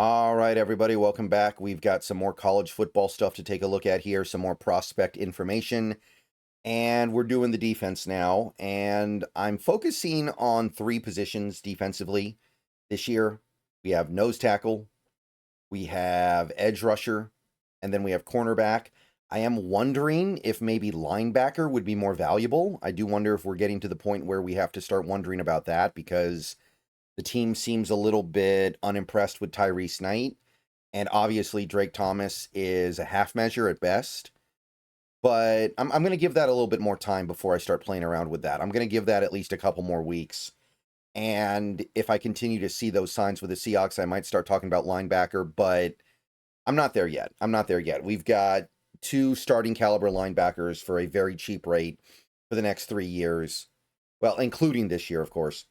All right, everybody, welcome back. We've got some more college football stuff to take a look at here, some more prospect information, and we're doing the defense now. And I'm focusing on three positions defensively this year. We have nose tackle, we have edge rusher, and then we have cornerback. I am wondering if maybe linebacker would be more valuable. I do wonder if we're getting to the point where we have to start wondering about that because the team seems a little bit unimpressed with Tyrese Knight. And obviously, Drake Thomas is a half measure at best. But I'm going to give that a little bit more time before I start playing around with that. I'm going to give that at least a couple more weeks. And if I continue to see those signs with the Seahawks, I might start talking about linebacker. But I'm not there yet. I'm not there yet. We've got two starting caliber linebackers for a very cheap rate for the next 3 years. Well, including this year, of course.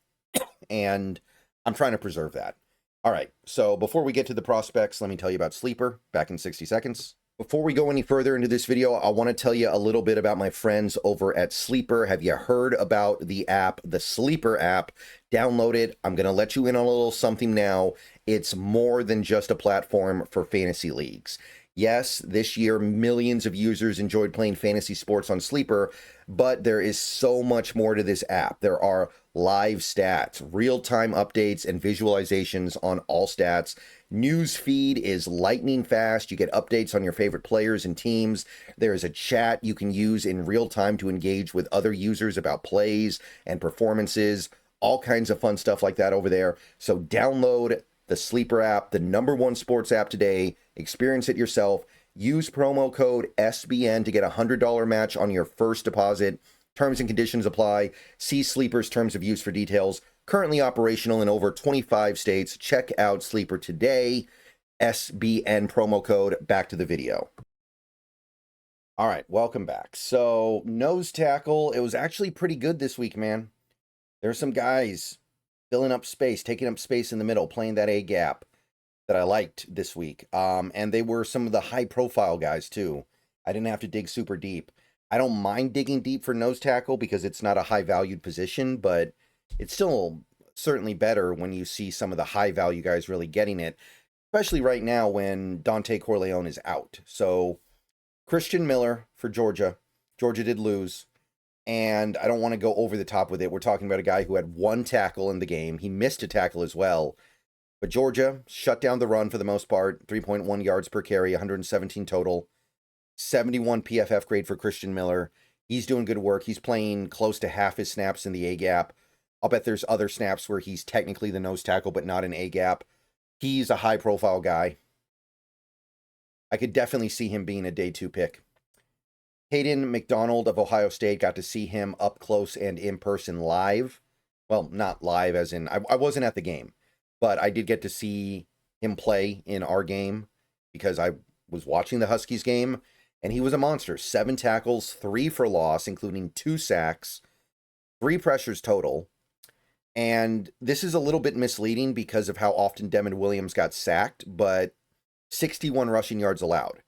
And I'm trying to preserve that. All right, so before we get to the prospects, let me tell you about Sleeper, back in 60 seconds. Before we go any further into this video, I want to tell you a little bit about my friends over at Sleeper. Have you heard about the app, the Sleeper app? Download it. I'm going to let you in on a little something now. It's more than just a platform for fantasy leagues. Yes, this year, millions of users enjoyed playing fantasy sports on Sleeper, but there is so much more to this app. There are live stats, real-time updates, and visualizations on all stats. News feed is lightning fast. You get updates on your favorite players and teams. There is a chat you can use in real time to engage with other users about plays and performances. All kinds of fun stuff like that over there. So download the Sleeper app, the #1 sports app today. Experience it yourself. Use promo code SBN to get a $100 match on your first deposit. Terms and conditions apply. See Sleeper's terms of use for details. Currently operational in over 25 states. Check out Sleeper today. SBN promo code. Back to the video. All right, welcome back. So, nose tackle, it was actually pretty good this week, man. There's some guys filling up space, taking up space in the middle, playing that A gap that I liked this week. And they were some of the high-profile guys, too. I didn't have to dig super deep. I don't mind digging deep for nose tackle because it's not a high-valued position, but it's still certainly better when you see some of the high-value guys really getting it, especially right now when Dante Corleone is out. So, Christian Miller for Georgia. Georgia did lose, and I don't want to go over the top with it. We're talking about a guy who had one tackle in the game. He missed a tackle as well. But Georgia shut down the run for the most part, 3.1 yards per carry, 117 total, 71 PFF grade for Christian Miller. He's doing good work. He's playing close to half his snaps in the A-gap. I'll bet there's other snaps where he's technically the nose tackle, but not an A-gap. He's a high-profile guy. I could definitely see him being a day 2 pick. Hayden McDonald of Ohio State, got to see him up close and in person live. Well, not live as in, I wasn't at the game. But I did get to see him play in our game because I was watching the Huskies game, and he was a monster. 7 tackles, 3 for loss, including 2 sacks, 3 pressures total. And this is a little bit misleading because of how often Demond Williams got sacked, but 61 rushing yards allowed.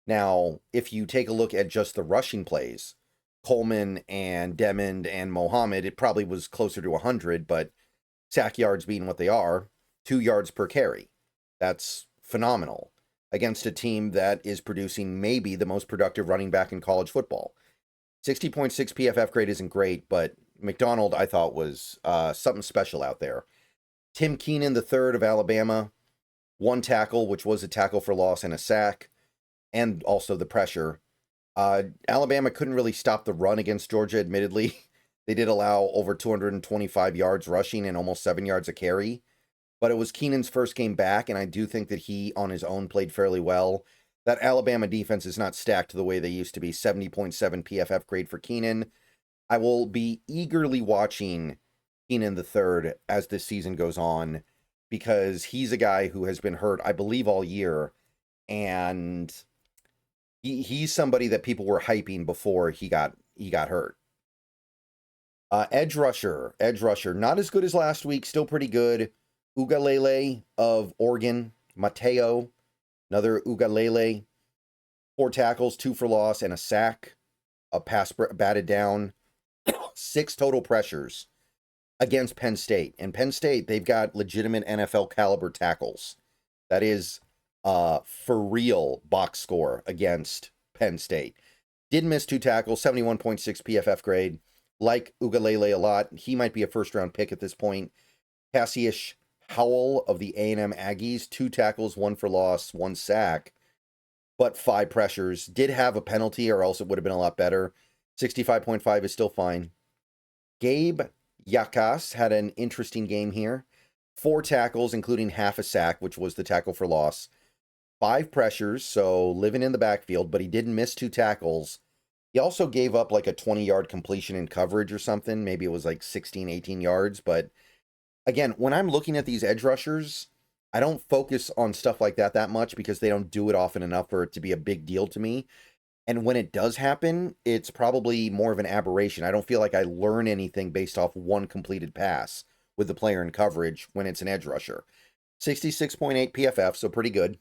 Now, if you take a look at just the rushing plays, Coleman and Demond and Mohammed, it probably was closer to 100, but sack yards being what they are, 2 yards per carry. That's phenomenal against a team that is producing maybe the most productive running back in college football. 60.6 PFF grade isn't great, but McDonald, I thought, was something special out there. Tim Keenan, the third of Alabama, 1 tackle, which was a tackle for loss and a sack, and also the pressure. Alabama couldn't really stop the run against Georgia, admittedly. They did allow over 225 yards rushing and almost 7 yards a carry. But it was Keenan's first game back, and I do think that he, on his own, played fairly well. That Alabama defense is not stacked the way they used to be. 70.7 PFF grade for Keenan. I will be eagerly watching Keenan the third as this season goes on because he's a guy who has been hurt, I believe, all year. And he's somebody that people were hyping before he got hurt. Edge rusher, not as good as last week, still pretty good. Ugalele of Oregon, Mateo, another Ugalele, 4 tackles, 2 for loss, and a sack, a pass batted down, 6 total pressures against Penn State. And Penn State, they've got legitimate NFL caliber tackles That is for real box score against Penn State. Did miss 2 tackles, 71.6 PFF grade. Like Ugalele a lot. He might be a first-round pick at this point. Cassius Howell of the A&M Aggies, 2 tackles, 1 for loss, 1 sack, but 5 pressures. Did have a penalty, or else it would have been a lot better. 65.5 is still fine. Gabe Yakas had an interesting game here. 4 tackles, including half a sack, which was the tackle for loss. 5 pressures, so living in the backfield, but he didn't miss 2 tackles. He also gave up like a 20-yard completion in coverage or something. Maybe it was like 16, 18 yards. But again, when I'm looking at these edge rushers, I don't focus on stuff like that much because they don't do it often enough for it to be a big deal to me. And when it does happen, it's probably more of an aberration. I don't feel like I learn anything based off one completed pass with the player in coverage when it's an edge rusher. 66.8 PFF, so pretty good.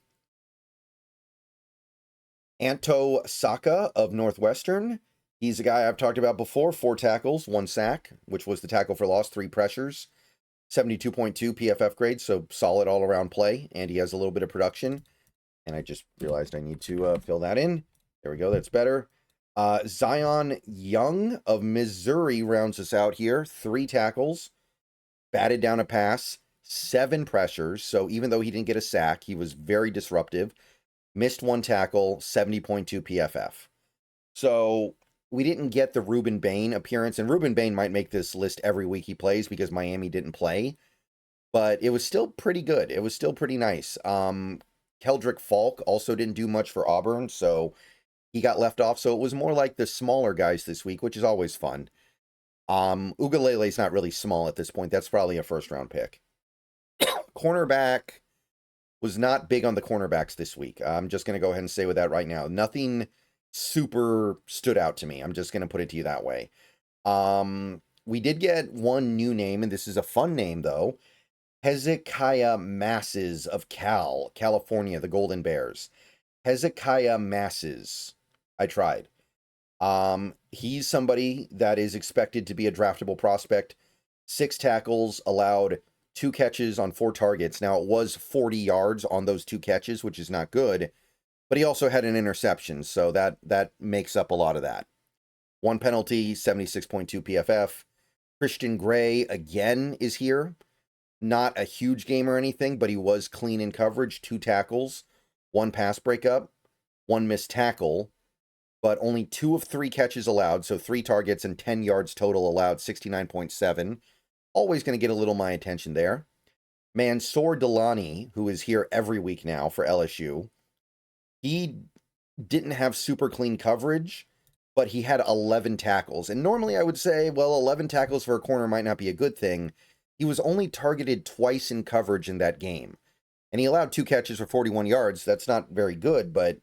Anto Saka of Northwestern. He's a guy I've talked about before. 4 tackles, 1 sack, which was the tackle for loss, 3 pressures. 72.2 PFF grade, so solid all-around play, and he has a little bit of production. And I just realized I need to fill that in. There we go, that's better. Zion Young of Missouri rounds us out here. 3 tackles, batted down a pass, 7 pressures. So even though he didn't get a sack, he was very disruptive. Missed 1 tackle, 70.2 PFF. So we didn't get the Ruben Bain appearance, and Ruben Bain might make this list every week he plays because Miami didn't play, but it was still pretty good. It was still pretty nice. Keldrick Falk also didn't do much for Auburn, so he got left off. So it was more like the smaller guys this week, which is always fun. Ugalele's not really small at this point. That's probably a first-round pick. Cornerback was not big on the cornerbacks this week. I'm just going to go ahead and say with that right now. Nothing super stood out to me. I'm just going to put it to you that way. We did get one new name, and this is a fun name, though. Hezekiah Masses of California, the Golden Bears. Hezekiah Masses. I tried. He's somebody that is expected to be a draftable prospect. 6 tackles, allowed 2 catches on 4 targets. Now, it was 40 yards on those 2 catches, which is not good, but he also had an interception, so that makes up a lot of that. 1 penalty, 76.2 PFF. Christian Gray, again, is here. Not a huge game or anything, but he was clean in coverage. 2 tackles, 1 pass breakup, 1 missed tackle, but only 2 of 3 catches allowed, so 3 targets and 10 yards total allowed, 69.7. Always going to get a little my attention there. Mansour Delani, who is here every week now for LSU, he didn't have super clean coverage, but he had 11 tackles. And normally I would say, well, 11 tackles for a corner might not be a good thing. He was only targeted twice in coverage in that game. And he allowed 2 catches for 41 yards. That's not very good, but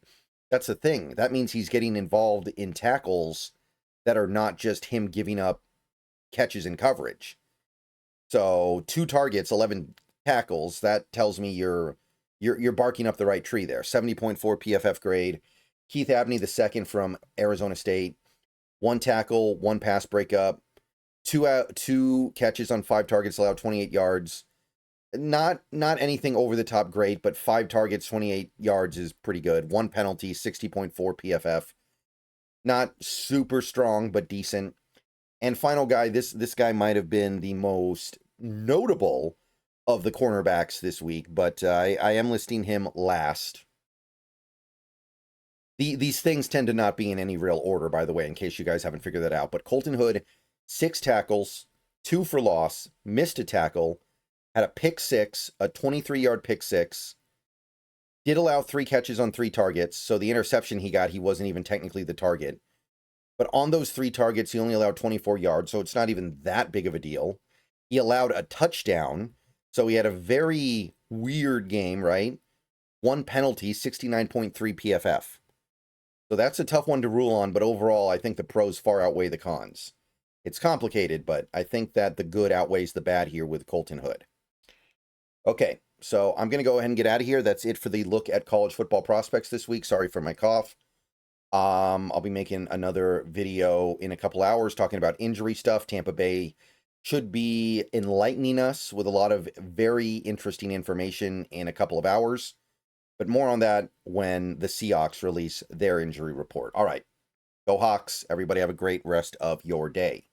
that's the thing. That means he's getting involved in tackles that are not just him giving up catches in coverage. So 2 targets, 11 tackles, that tells me you're barking up the right tree there. 70.4 PFF grade. Keith Abney, the second from Arizona State. 1 tackle, 1 pass breakup, 2 catches on 5 targets, allowed 28 yards. Not anything over the top great, but 5 targets, 28 yards is pretty good. 1 penalty, 60.4 PFF. Not super strong, but decent. And final guy, this guy might have been the most notable of the cornerbacks this week, but I am listing him last. These things tend to not be in any real order, by the way, in case you guys haven't figured that out. But Colton Hood, 6 tackles, 2 for loss, missed a tackle, had a pick 6, a 23-yard pick 6, did allow 3 catches on 3 targets, so the interception he got, he wasn't even technically the target. But on those 3 targets, he only allowed 24 yards, so it's not even that big of a deal. He allowed a touchdown, so he had a very weird game, right? 1 penalty, 69.3 PFF. So that's a tough one to rule on, but overall, I think the pros far outweigh the cons. It's complicated, but I think that the good outweighs the bad here with Colton Hood. Okay, so I'm going to go ahead and get out of here. That's it for the look at college football prospects this week. Sorry for my cough. I'll be making another video in a couple hours talking about injury stuff. Tampa Bay should be enlightening us with a lot of very interesting information in a couple of hours. But more on that when the Seahawks release their injury report. All right. Go Hawks. Everybody have a great rest of your day.